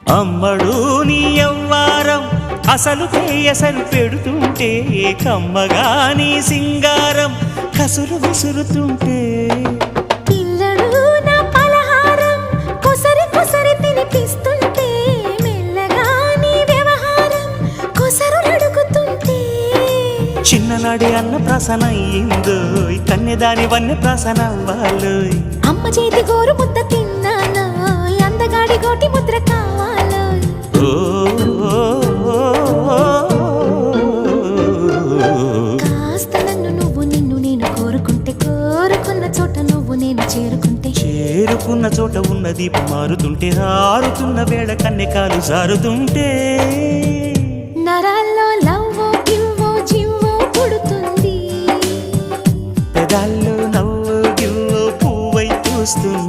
అమ్మడు నీ యవ్వారం అసలు ఎసరు పెడుతుంటే కమ్మగా నీ సింగారం కసురు విసురుతుంటే పిల్లడు నా పలహారం కొసరి కొసరి తినిపిస్తుంటే మెల్లగా నీ వ్యవహారం కొసరు అడుగుతుంటే చిన్ననాడి అన్న ప్రాసన అయ్యిందో కన్నెదాని వన్నె ప్రాసన అవ్వాలోయ్ అమ్మ చేతి గోరు ముద్ద తిన్నాను అందగాడి గోటి ముద్ర కావాలో కాస్త నన్ను నువ్వు నిన్ను నేను కోరుకుంటే కోరుకున్న చోట నువ్వు నేను చేరుకుంటే చేరుకున్న చోట ఉన్న దీపం మారుతుంటే ఆరుతున్న వేళ కన్నెకాలు జారుతుంటే నరాల్లో లవ్వో గివ్వో జివ్వో పుడుతుంది పెదాల్లో నవ్వు గివ్వు పువ్వై పూస్తుంది